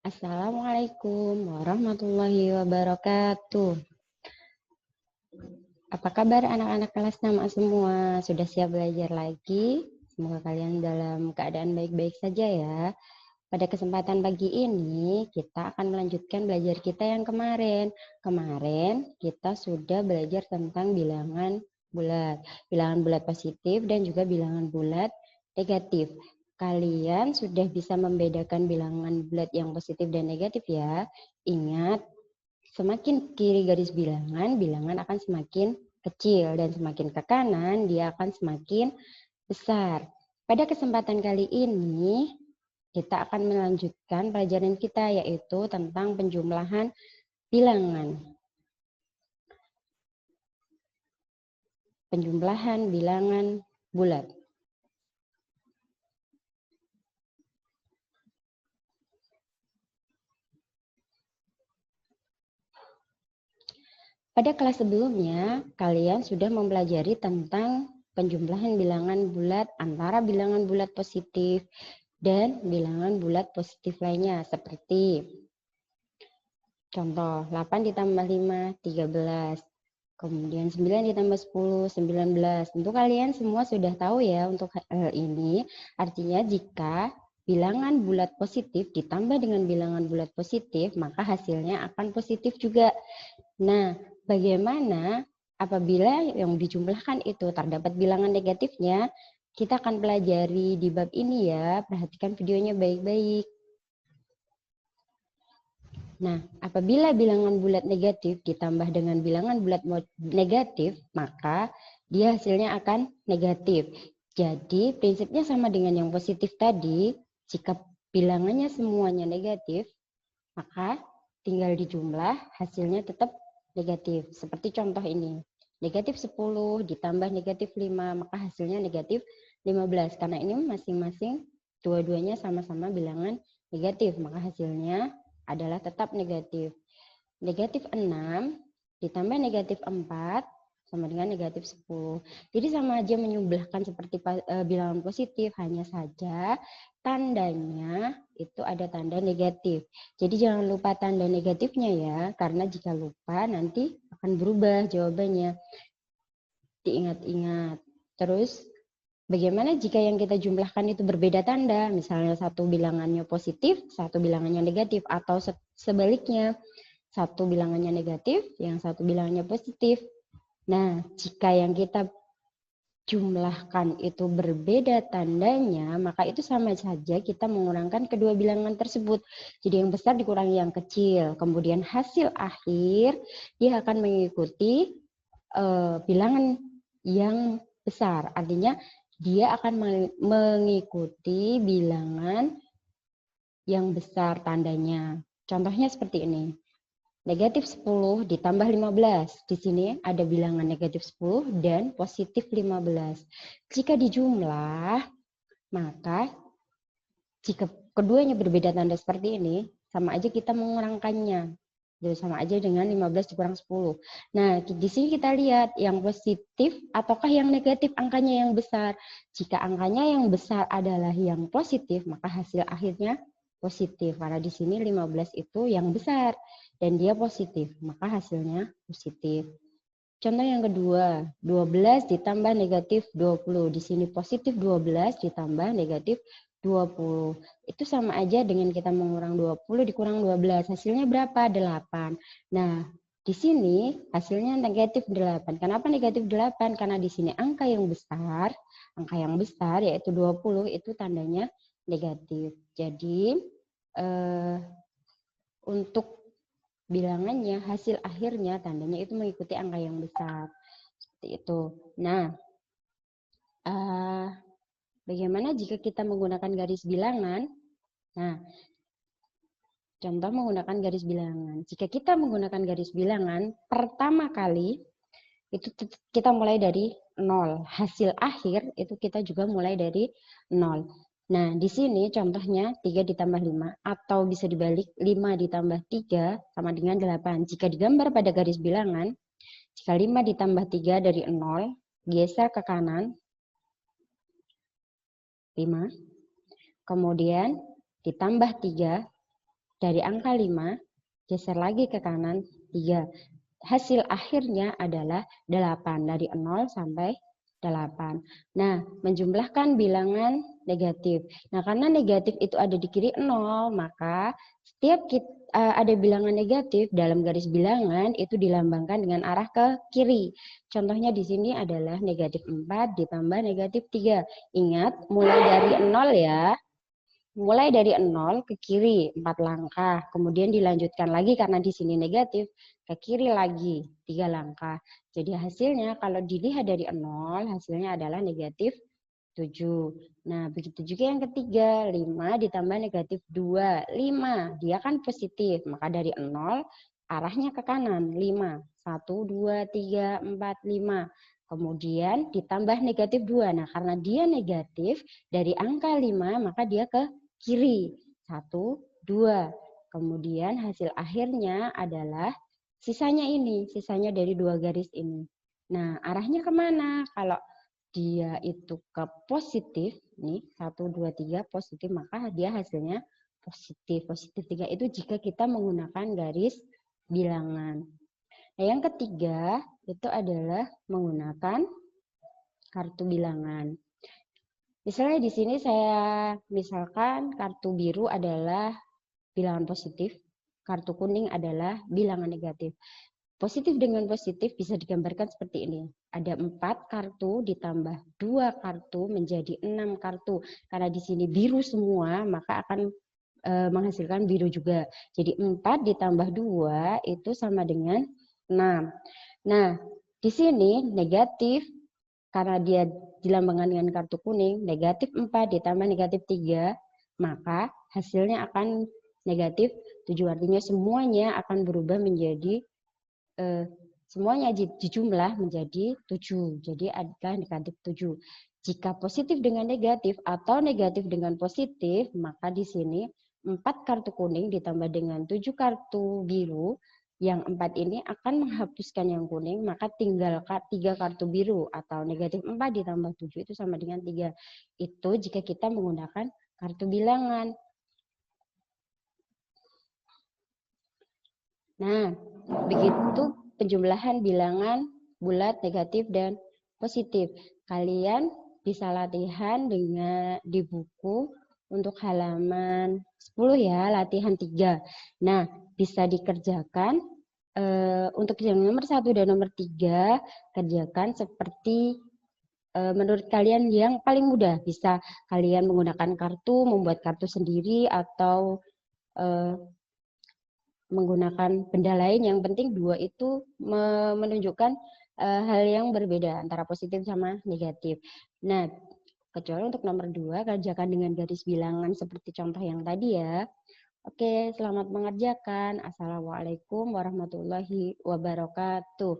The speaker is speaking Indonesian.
Assalamualaikum warahmatullahi wabarakatuh. Apa kabar anak-anak kelas 6 semua? Sudah siap belajar lagi? Semoga kalian dalam keadaan baik-baik saja ya. Pada kesempatan pagi ini, kita akan melanjutkan belajar kita yang kemarin. Kemarin kita sudah belajar tentang bilangan bulat positif dan juga bilangan bulat negatif. Kalian sudah bisa membedakan bilangan bulat yang positif dan negatif ya. Ingat, semakin kiri garis bilangan, bilangan akan semakin kecil dan semakin ke kanan dia akan semakin besar. Pada kesempatan kali ini kita akan melanjutkan pelajaran kita yaitu tentang penjumlahan bilangan. Penjumlahan bilangan bulat. Pada kelas sebelumnya, kalian sudah mempelajari tentang penjumlahan bilangan bulat antara bilangan bulat positif dan bilangan bulat positif lainnya, seperti contoh 8 ditambah 5, 13. Kemudian 9 ditambah 10, 19. Tentu kalian semua sudah tahu ya untuk hal ini. Artinya jika bilangan bulat positif ditambah dengan bilangan bulat positif, maka hasilnya akan positif juga. Nah, bagaimana apabila yang dijumlahkan itu terdapat bilangan negatifnya? Kita akan pelajari di bab ini ya. Perhatikan videonya baik-baik. Nah, apabila bilangan bulat negatif ditambah dengan bilangan bulat negatif, maka dia hasilnya akan negatif. Jadi, prinsipnya sama dengan yang positif tadi. Jika bilangannya semuanya negatif, maka tinggal dijumlah, hasilnya tetap negatif. Seperti contoh ini. Negatif 10 ditambah negatif 5, maka hasilnya negatif 15. Karena ini masing-masing dua-duanya sama-sama bilangan negatif, maka hasilnya adalah tetap negatif. Negatif 6 ditambah negatif 4 sama dengan negatif 10. Jadi sama aja menyumblahkan seperti bilangan positif, hanya saja tandanya itu ada tanda negatif. Jadi jangan lupa tanda negatifnya ya, karena jika lupa nanti akan berubah jawabannya. Diingat-ingat. Terus bagaimana jika yang kita jumlahkan itu berbeda tanda? Misalnya satu bilangannya positif, satu bilangannya negatif, atau sebaliknya, satu bilangannya negatif, yang satu bilangannya positif. Nah, jika yang kita jumlahkan itu berbeda tandanya, maka itu sama saja kita mengurangkan kedua bilangan tersebut. Jadi yang besar dikurangi yang kecil. Kemudian hasil akhir dia akan mengikuti bilangan yang besar. Artinya dia akan mengikuti bilangan yang besar tandanya. Contohnya seperti ini. Negatif 10 ditambah 15. Di sini ada bilangan negatif 10 dan positif 15. Jika dijumlah, maka jika keduanya berbeda tanda seperti ini, sama aja kita mengurangkannya. Jadi sama aja dengan 15 dikurang 10. Nah, di sini kita lihat yang positif ataukah yang negatif angkanya yang besar. Jika angkanya yang besar adalah yang positif, maka hasil akhirnya positif. Karena di sini 15 itu yang besar dan dia positif, maka hasilnya positif. Contoh yang kedua, 12 ditambah negatif 20. Di sini positif 12 ditambah negatif 20. Itu sama aja dengan kita mengurang 20 dikurang 12. Hasilnya berapa? 8. Nah, di sini hasilnya negatif 8. Kenapa negatif 8? Karena di sini angka yang besar yaitu 20 itu tandanya negatif. Jadi, untuk bilangannya, hasil akhirnya tandanya itu mengikuti angka yang besar. Seperti itu. Nah, bagaimana jika kita menggunakan garis bilangan? Nah, contoh menggunakan garis bilangan. Jika kita menggunakan garis bilangan, pertama kali itu kita mulai dari 0. Hasil akhir itu kita juga mulai dari 0. Nah, di sini contohnya 3 ditambah 5 atau bisa dibalik 5 ditambah 3 sama dengan 8. Jika digambar pada garis bilangan, jika 5 ditambah 3 dari 0, geser ke kanan 5. Kemudian ditambah 3 Dari angka 5, geser lagi ke kanan 3. Hasil akhirnya adalah 8. Dari 0 sampai 8. Nah, menjumlahkan bilangan negatif. Nah, karena negatif itu ada di kiri 0, maka setiap ada bilangan negatif dalam garis bilangan itu dilambangkan dengan arah ke kiri. Contohnya di sini adalah negatif 4 ditambah negatif 3. Ingat, mulai dari 0 ya. Mulai dari 0 ke kiri 4 langkah, kemudian dilanjutkan lagi karena di sini negatif, ke kiri lagi 3 langkah. Jadi hasilnya kalau dilihat dari 0, hasilnya adalah negatif 7. Nah, begitu juga yang ketiga, 5 ditambah negatif 2. 5, dia kan positif, maka dari 0, arahnya ke kanan, 5. 1, 2, 3, 4, 5. Kemudian ditambah negatif 2. Nah, karena dia negatif, dari angka 5, maka dia ke kiri. 1, 2. Kemudian hasil akhirnya adalah sisanya ini, sisanya dari 2 garis ini. Nah, arahnya kemana? Kalau dia itu ke positif, nih 1, 2, 3 positif, maka dia hasilnya positif. Positif 3 itu jika kita menggunakan garis bilangan. Nah, yang ketiga itu adalah menggunakan kartu bilangan. Misalnya di sini saya misalkan kartu biru adalah bilangan positif, kartu kuning adalah bilangan negatif. Positif dengan positif bisa digambarkan seperti ini. Ada 4 kartu ditambah 2 kartu menjadi 6 kartu. Karena di sini biru semua, maka akan menghasilkan biru juga. Jadi 4 ditambah 2 itu sama dengan 6. Nah, di sini negatif, karena dia dilambangkan dengan kartu kuning, negatif 4 ditambah negatif 3, maka hasilnya akan negatif 7. Artinya semuanya akan berubah menjadi semuanya dijumlah menjadi 7. Jadi ada negatif 7. Jika positif dengan negatif atau negatif dengan positif, maka di sini 4 kartu kuning ditambah dengan 7 kartu biru. Yang 4 ini akan menghapuskan yang kuning, maka tinggal 3 kartu biru atau negatif 4 ditambah 7 itu sama dengan 3. Itu jika kita menggunakan kartu bilangan. Nah, begitu penjumlahan bilangan bulat, negatif, dan positif. Kalian bisa latihan dengan di buku untuk halaman 10 ya, latihan 3. Nah, bisa dikerjakan untuk yang nomor 1 dan nomor 3, kerjakan seperti menurut kalian yang paling mudah. Bisa kalian menggunakan kartu, membuat kartu sendiri, atau menggunakan benda lain. Yang penting 2 itu menunjukkan hal yang berbeda antara positif sama negatif. Nah, kecuali untuk nomor 2, kerjakan dengan garis bilangan seperti contoh yang tadi ya. Oke, selamat mengerjakan. Assalamualaikum warahmatullahi wabarakatuh.